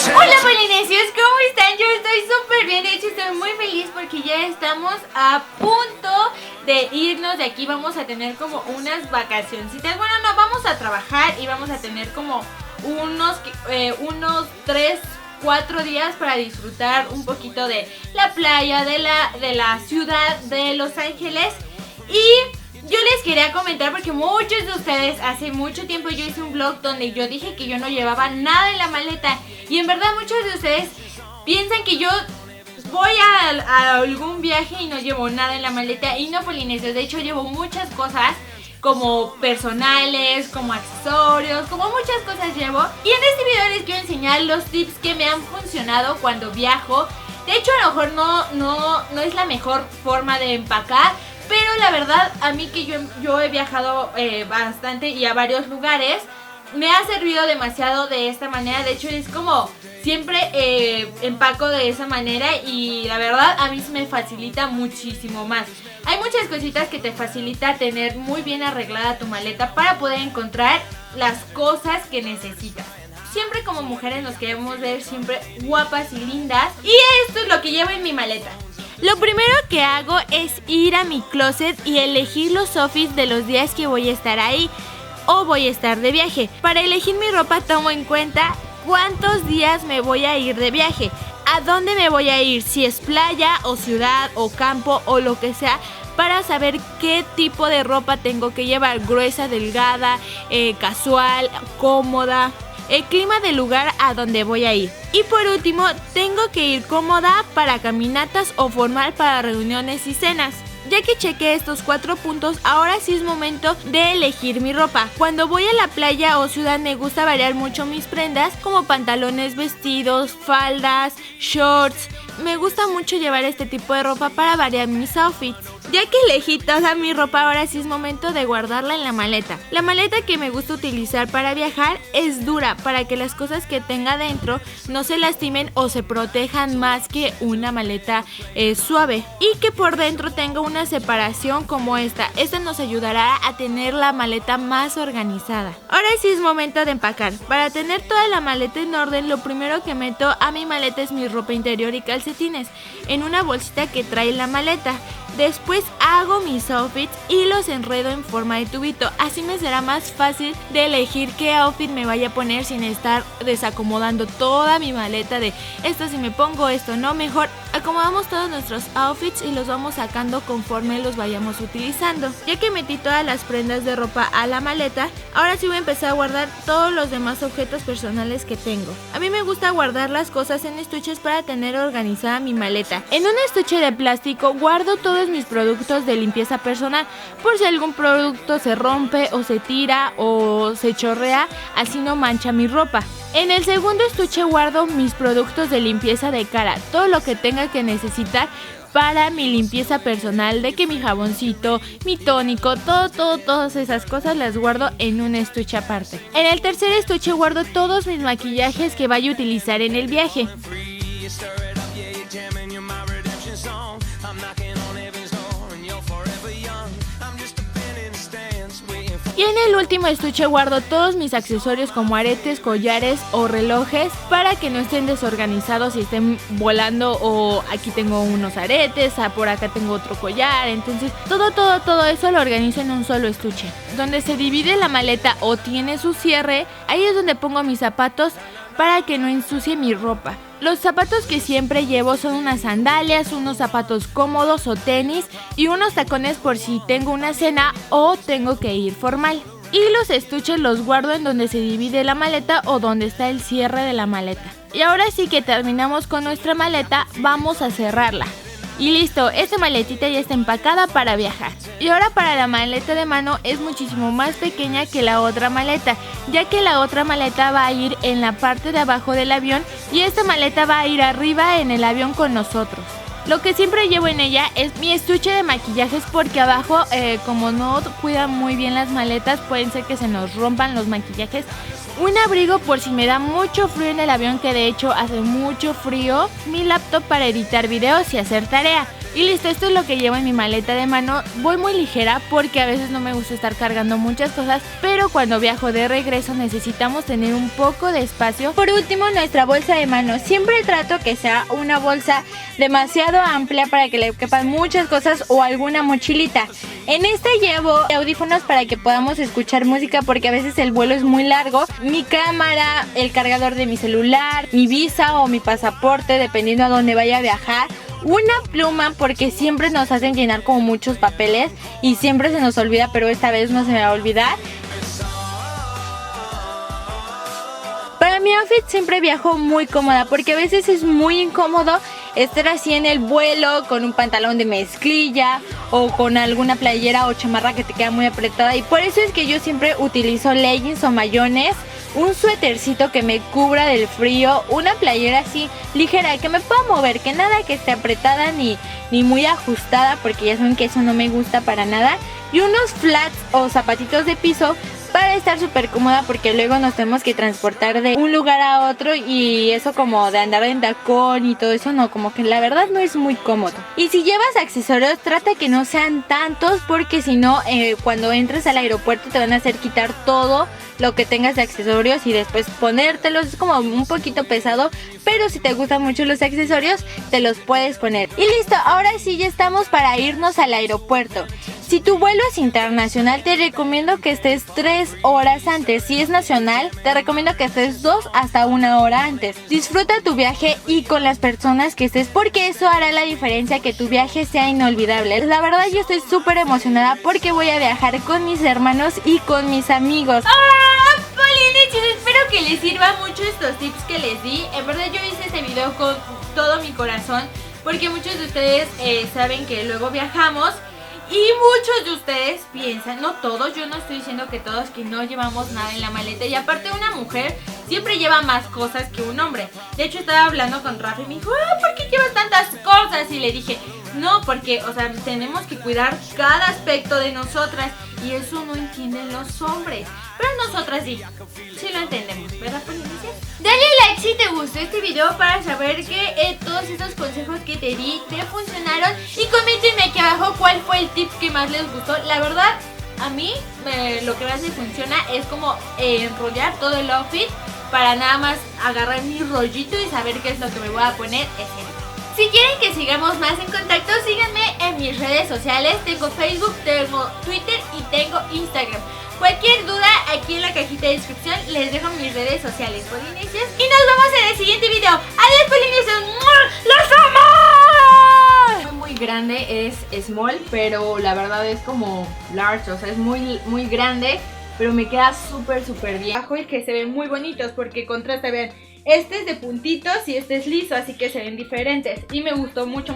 Hola polinesios, ¿cómo están? Yo estoy súper bien, de hecho estoy muy feliz porque ya estamos a punto de irnos de aquí. Vamos a tener como unas vacacioncitas. Bueno, no, vamos a trabajar y vamos a tener como unos 3, 4 días para disfrutar un poquito de la playa, de la ciudad de Los Ángeles. Y yo les quería comentar porque muchos de ustedes hace mucho tiempo yo hice un vlog donde yo dije que yo no llevaba nada en la maleta. Y en verdad muchos de ustedes piensan que yo voy a algún viaje y no llevo nada en la maleta. Y no, polinesios, de hecho llevo muchas cosas como personales, como accesorios, como muchas cosas llevo. Y en este video les quiero enseñar los tips que me han funcionado cuando viajo. De hecho a lo mejor no es la mejor forma de empacar, pero la verdad, a mí que yo he viajado bastante y a varios lugares, me ha servido demasiado de esta manera. De hecho, es como siempre empaco de esa manera y la verdad a mí se me facilita muchísimo más. Hay muchas cositas que te facilita tener muy bien arreglada tu maleta para poder encontrar las cosas que necesitas. Siempre como mujeres nos queremos ver siempre guapas y lindas, y esto es lo que llevo en mi maleta. Lo primero que hago es ir a mi closet y elegir los outfits de los días que voy a estar ahí o voy a estar de viaje. Para elegir mi ropa tomo en cuenta cuántos días me voy a ir de viaje, a dónde me voy a ir, si es playa o ciudad o campo o lo que sea, para saber qué tipo de ropa tengo que llevar, gruesa, delgada, casual, cómoda, el clima del lugar a donde voy a ir. Y por último, tengo que ir cómoda para caminatas o formal para reuniones y cenas. Ya que chequé estos 4 puntos, ahora sí es momento de elegir mi ropa. Cuando voy a la playa o ciudad me gusta variar mucho mis prendas, como pantalones, vestidos, faldas, shorts. Me gusta mucho llevar este tipo de ropa para variar mis outfits. Ya que elegí toda mi ropa, ahora sí es momento de guardarla en la maleta. La maleta que me gusta utilizar para viajar es dura, para que las cosas que tenga dentro no se lastimen o se protejan más que una maleta suave. Y que por dentro tenga una separación como esta. Esta nos ayudará a tener la maleta más organizada. Ahora sí es momento de empacar. Para tener toda la maleta en orden, lo primero que meto a mi maleta es mi ropa interior y calcetines en una bolsita que trae la maleta. Después hago mis outfits y los enredo en forma de tubito. Así me será más fácil de elegir qué outfit me vaya a poner sin estar desacomodando toda mi maleta de esto si me pongo, esto no. Mejor acomodamos todos nuestros outfits y los vamos sacando conforme los vayamos utilizando. Ya que metí todas las prendas de ropa a la maleta, ahora sí voy a empezar a guardar todos los demás objetos personales que tengo. A mí me gusta guardar las cosas en estuches para tener organizada mi maleta. En un estuche de plástico guardo todos mis productos de limpieza personal, por si algún producto se rompe o se tira o se chorrea, así no mancha mi ropa. En el segundo estuche guardo mis productos de limpieza de cara, todo lo que tenga que necesitar para mi limpieza personal, de que mi jaboncito, mi tónico, todas esas cosas las guardo en un estuche aparte. En el tercer estuche guardo todos mis maquillajes que vaya a utilizar en el viaje. Y en el último estuche guardo todos mis accesorios como aretes, collares o relojes para que no estén desorganizados y estén volando, o aquí tengo unos aretes, por acá tengo otro collar. Entonces todo eso lo organizo en un solo estuche. Donde se divide la maleta o tiene su cierre, ahí es donde pongo mis zapatos para que no ensucie mi ropa. Los zapatos que siempre llevo son unas sandalias, unos zapatos cómodos o tenis y unos tacones por si tengo una cena o tengo que ir formal. Y los estuches los guardo en donde se divide la maleta o donde está el cierre de la maleta. Y ahora sí que terminamos con nuestra maleta, vamos a cerrarla. Y listo, esta maletita ya está empacada para viajar. Y ahora para la maleta de mano es muchísimo más pequeña que la otra maleta, ya que la otra maleta va a ir en la parte de abajo del avión y esta maleta va a ir arriba en el avión con nosotros. Lo que siempre llevo en ella es mi estuche de maquillajes, porque abajo, como no cuidan muy bien las maletas, pueden ser que se nos rompan los maquillajes. Un abrigo por si me da mucho frío en el avión, que de hecho hace mucho frío. Mi laptop para editar videos y hacer tarea. Y listo, esto es lo que llevo en mi maleta de mano. Voy muy ligera porque a veces no me gusta estar cargando muchas cosas, pero cuando viajo de regreso necesitamos tener un poco de espacio. Por último, nuestra bolsa de mano. Siempre trato que sea una bolsa demasiado amplia para que le quepan muchas cosas o alguna mochilita. En esta llevo audífonos para que podamos escuchar música porque a veces el vuelo es muy largo. Mi cámara, el cargador de mi celular, mi visa o mi pasaporte, dependiendo a dónde vaya a viajar. Una pluma porque siempre nos hacen llenar como muchos papeles y siempre se nos olvida, pero esta vez no se me va a olvidar. Para mi outfit siempre viajo muy cómoda porque a veces es muy incómodo estar así en el vuelo con un pantalón de mezclilla o con alguna playera o chamarra que te queda muy apretada, y por eso es que yo siempre utilizo leggings o mayones, un suétercito que me cubra del frío, una playera así ligera que me pueda mover, que nada que esté apretada ni muy ajustada porque ya saben que eso no me gusta para nada, y unos flats o zapatitos de piso para estar súper cómoda porque luego nos tenemos que transportar de un lugar a otro y eso como de andar en tacón y todo eso, no, como que la verdad no es muy cómodo. Y si llevas accesorios, trata que no sean tantos porque si no, cuando entres al aeropuerto te van a hacer quitar todo lo que tengas de accesorios y después ponértelos. Es como un poquito pesado, pero si te gustan mucho los accesorios te los puedes poner. Y listo, ahora sí ya estamos para irnos al aeropuerto. Si tu vuelo es internacional, te recomiendo que estés 3 horas antes. Si es nacional, te recomiendo que estés 2 hasta 1 hora antes. Disfruta tu viaje y con las personas que estés, porque eso hará la diferencia, que tu viaje sea inolvidable. La verdad yo estoy súper emocionada porque voy a viajar con mis hermanos y con mis amigos. ¡Hola, Poliniches! Espero que les sirva mucho estos tips que les di. En verdad yo hice este video con todo mi corazón porque muchos de ustedes saben que luego viajamos. Y muchos de ustedes piensan, no todos, yo no estoy diciendo que todos, que no llevamos nada en la maleta. Y aparte una mujer siempre lleva más cosas que un hombre. De hecho estaba hablando con Rafa y me dijo, ¿por qué llevas tantas cosas? Y le dije, no, porque, o sea, tenemos que cuidar cada aspecto de nosotras. Y eso no entienden los hombres. Pero nosotras sí lo entendemos, ¿verdad, Polinesia? Dale like si te gustó este video para saber que todos estos consejos que te di te funcionaron. Y coméntenme aquí abajo cuál fue el tip que más les gustó. La verdad, a mí lo que más me funciona es como enrollar todo el outfit para nada más agarrar mi rollito y saber qué es lo que me voy a poner ese día. Si quieren que sigamos más en contacto, síganme en mis redes sociales. Tengo Facebook, tengo Twitter y tengo Instagram. Cualquier duda, aquí en la cajita de descripción les dejo mis redes sociales, Polinesias. Y nos vemos en el siguiente video. ¡Adiós, Polinesias! ¡Los amo! Muy grande, es small, pero la verdad es como large, o sea, es muy grande, pero me queda súper bien. Y que se ven muy bonitos porque contrasta, vean. Este es de puntitos y este es liso, así que se ven diferentes y me gustó mucho.